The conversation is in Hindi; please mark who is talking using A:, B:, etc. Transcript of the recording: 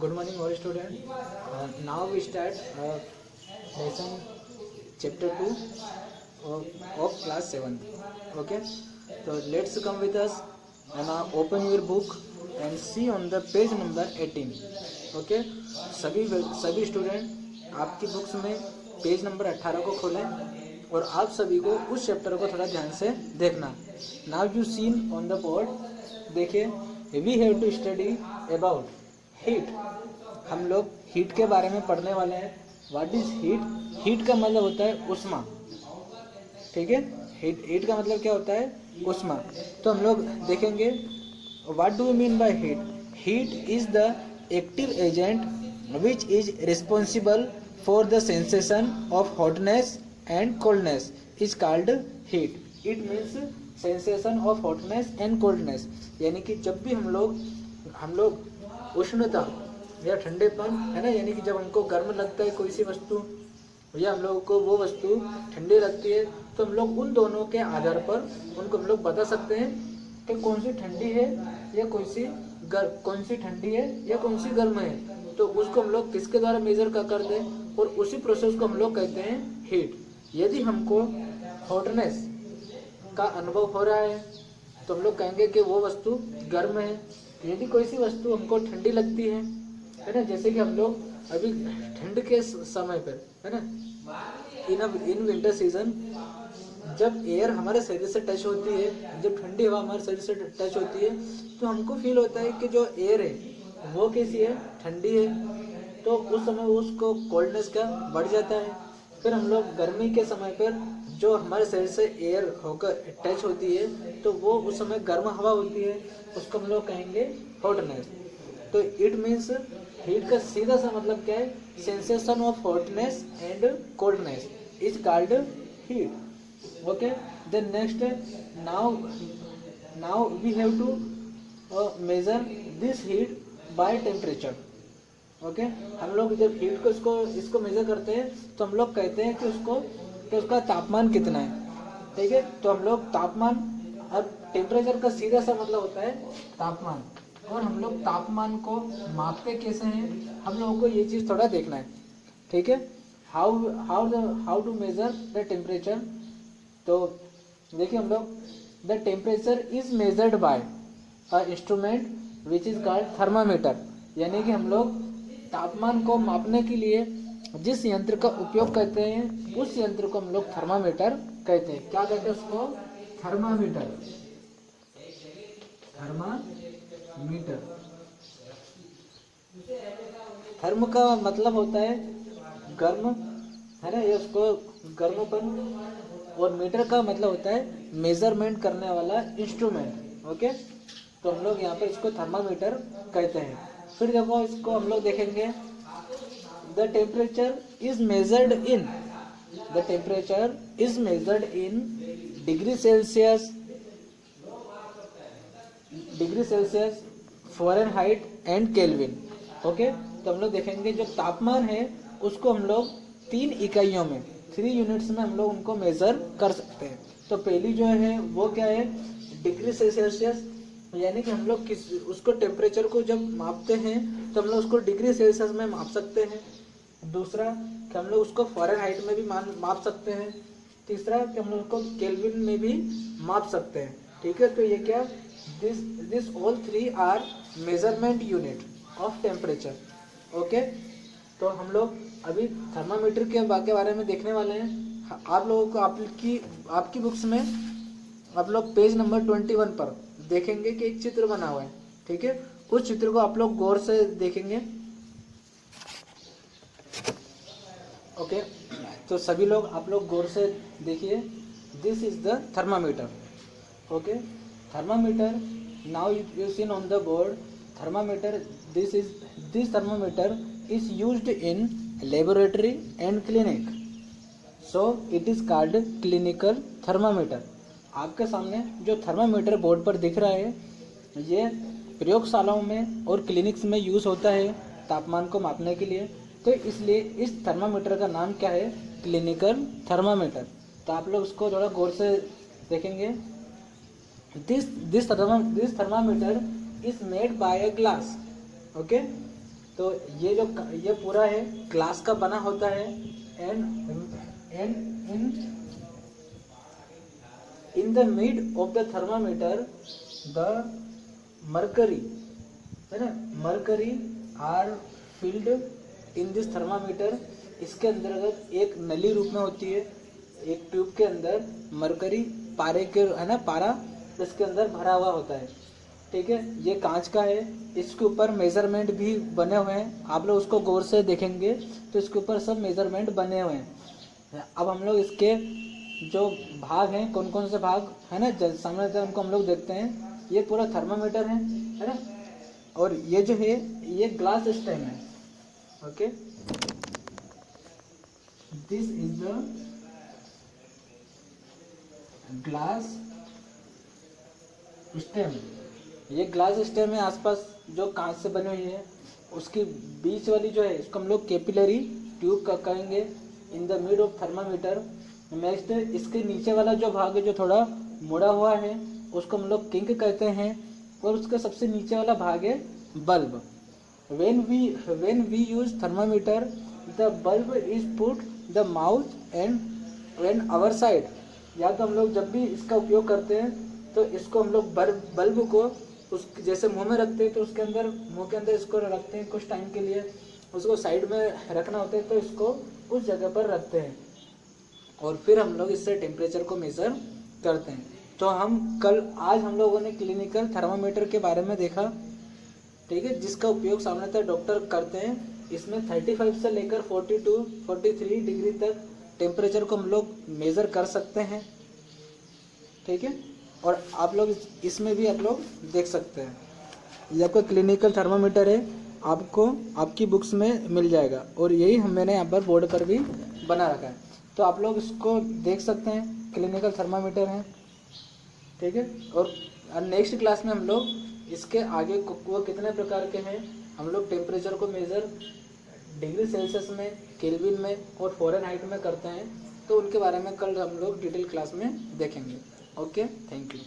A: Good morning all students. Now we start lesson chapter 2 of class 7. Okay, so let's come with us and now open your book and see on the page number 18. Okay, सभी स्टूडेंट आपकी बुक्स में पेज नंबर 18 को खोलें और आप सभी को उस चैप्टर को थोड़ा ध्यान से देखना. Now you seen on the board. देखिए, we have to study about heat. हम लोग हीट के बारे में पढ़ने वाले हैं. What is heat? हीट का मतलब होता है उष्मा. ठीक है, हीट का मतलब क्या होता है? उष्मा. तो हम लोग देखेंगे what do you mean by heat. Heat is the active agent which is responsible for the sensation of hotness and coldness is called heat. It means sensation of hotness and coldness. यानी कि जब भी हम लोग उष्णता या ठंडेपन है ना, यानी कि जब हमको गर्म लगता है कोई सी वस्तु या हम लोगों को वो वस्तु ठंडी लगती है, तो हम लोग उन दोनों के आधार पर उनको हम लोग बता सकते हैं कि कौन सी ठंडी है या कौन सी ठंडी है या कौन सी गर्म है. तो उसको हम लोग किसके द्वारा मेजर कर दें, और उसी प्रोसेस को हम लोग कहते हैं हीट. यदि हमको हॉटनेस का अनुभव हो रहा है तो हम लोग कहेंगे कि वो वस्तु गर्म है. यदि कोई सी वस्तु हमको ठंडी लगती है ना, जैसे कि हम लोग अभी ठंड के समय पर है ना, इन विंटर सीजन जब एयर हमारे शरीर से टच होती है, जब ठंडी हवा हमारे शरीर से टच होती है, तो हमको फील होता है कि जो एयर है वो कैसी है? ठंडी है. तो उस समय उसको कोल्डनेस का बढ़ जाता है. फिर हम लोग गर्मी के समय पर जो हमारे शरीर से एयर होकर टच होती है, तो वो उस समय गर्म हवा होती है, उसको हम लोग कहेंगे हॉटनेस. तो इट मीन्स हीट का सीधा सा मतलब क्या है? Sensation of hotness and coldness is called heat. Okay, then next, now we have to measure this heat by temperature. Okay, हम लोग जब हीट को इसको मेजर करते हैं तो हम लोग कहते हैं कि उसका तापमान कितना है. ठीक है, तो हम लोग तापमान, अब टेम्परेचर का सीधा सा मतलब होता है तापमान, और हम लोग तापमान को मापते कैसे हैं, हम लोगों को ये चीज़ थोड़ा देखना है. ठीक है, how to measure the temperature. तो देखिए, हम लोग the temperature is measured by a instrument which is called thermometer. यानी कि हम लोग तापमान को मापने के लिए जिस यंत्र का उपयोग करते हैं उस यंत्र को हम लोग थर्मामीटर कहते हैं. क्या कहते हैं उसको? थर्मामीटर. थर्म का मतलब होता है गर्म, है ना, ये उसको गर्मपन, और मीटर का मतलब होता है मेजरमेंट करने वाला इंस्ट्रूमेंट. ओके, तो हम लोग यहाँ पर इसको थर्मामीटर कहते हैं. फिर देखो, इसको हम लोग देखेंगे, the temperature is measured in degree Celsius, Fahrenheit and kelvin. Okay, तो हम लोग देखेंगे जो तापमान है उसको हम लोग 3 इकाइयों में, 3 यूनिट्स में हम लोग उनको मेजर कर सकते हैं. तो पहली जो है वो क्या है? Degree Celsius. यानी कि हम लोग उसको टेम्परेचर को जब मापते हैं तो हम लोग उसको डिग्री सेल्सियस में माप सकते हैं. दूसरा कि हम लोग उसको फ़ारेनहाइट में भी माप सकते हैं. तीसरा कि हम लोग उसको केल्विन में भी माप सकते हैं. ठीक है, तो ये क्या, this all 3 R measurement unit of temperature. Okay, तो हम लोग अभी थर्मामीटर के बारे में देखने वाले हैं. आप लोगों को आपकी बुक्स में आप लोग पेज नंबर 21 पर देखेंगे कि एक चित्र बना हुआ है. ठीक है, उस चित्र को आप लोग गौर से देखेंगे. ओके, तो सभी लोग आप लोग गौर से देखिए. This is the thermometer. Okay, thermometer, now you seen on the board thermometer. This thermometer is used in laboratory and clinic, so it is called clinical thermometer. आपके सामने जो थर्मामीटर बोर्ड पर दिख रहा है, ये प्रयोगशालाओं में और क्लिनिक्स में यूज़ होता है तापमान को मापने के लिए. तो इसलिए इस थर्मामीटर का नाम क्या है? Clinical thermometer. तो आप लोग उसको थोड़ा गौर से देखेंगे. This thermometer is made by a glass. Okay, तो ये पूरा है ग्लास का बना होता है, and in the mid of the thermometer the mercury, है ना, mercury are filled in this thermometer. इसके अंतर्गत एक नली रूप में होती है, एक ट्यूब के अंदर मरकरी पारे के, है ना, पारा इसके अंदर भरा हुआ होता है। ठीक है, ये कांच का है, इसके ऊपर मेजरमेंट भी बने हुए हैं। आप लोग उसको गौर से देखेंगे तो इसके ऊपर सब मेजरमेंट बने हुए हैं। अब हम लोग इसके जो भाग हैं, कौन कौन से भाग है ना सामने से उनको हम लोग देखते हैं। ये पूरा थर्मामीटर है ना, और ये जो है ये ग्लास स्टेम है। Okay, this is the glass stem. ये ग्लास स्टेम है, आसपास जो कांच से बनी हुई है, उसकी बीच वाली जो है इसको हम लोग कैपिलरी ट्यूब का कहेंगे इन the mid of thermometer. Next इसके नीचे वाला जो भाग है जो थोड़ा मुड़ा हुआ है उसको हम लोग किंक कहते हैं, और उसका सबसे नीचे वाला भाग है bulb. When we use thermometer the bulb is put the mouth and our side. या तो हम लोग जब भी इसका उपयोग करते हैं तो इसको हम लोग बल्ब को उस जैसे मुंह में रखते हैं तो उसके अंदर, मुंह के अंदर इसको रखते हैं कुछ टाइम के लिए, उसको साइड में रखना होता है तो इसको उस जगह पर रखते हैं, और फिर हम लोग इससे टेम्परेचर को मेज़र करते हैं। तो आज हम लोगों ने क्लिनिकल थर्मामीटर के बारे में देखा। ठीक है, जिसका उपयोग सामान्यतः डॉक्टर करते हैं। इसमें 35 से लेकर 42-43 डिग्री तक टेम्परेचर को हम लोग मेज़र कर सकते हैं। ठीक है, और आप लोग इसमें भी आप लोग देख सकते हैं। ये आपका क्लिनिकल थर्मामीटर है, आपको आपकी बुक्स में मिल जाएगा, और यही मैंने यहाँ पर बोर्ड पर भी बना रखा है, तो आप लोग इसको देख सकते हैं। क्लिनिकल थर्मामीटर है। ठीक है, और नेक्स्ट क्लास में हम लोग इसके आगे वो कितने प्रकार के हैं, हम लोग टेम्परेचर को मेज़र डिग्री सेल्सियस में, केल्विन में और फ़ारेनहाइट में करते हैं, तो उनके बारे में कल हम लोग डिटेल क्लास में देखेंगे। Okay, thank you.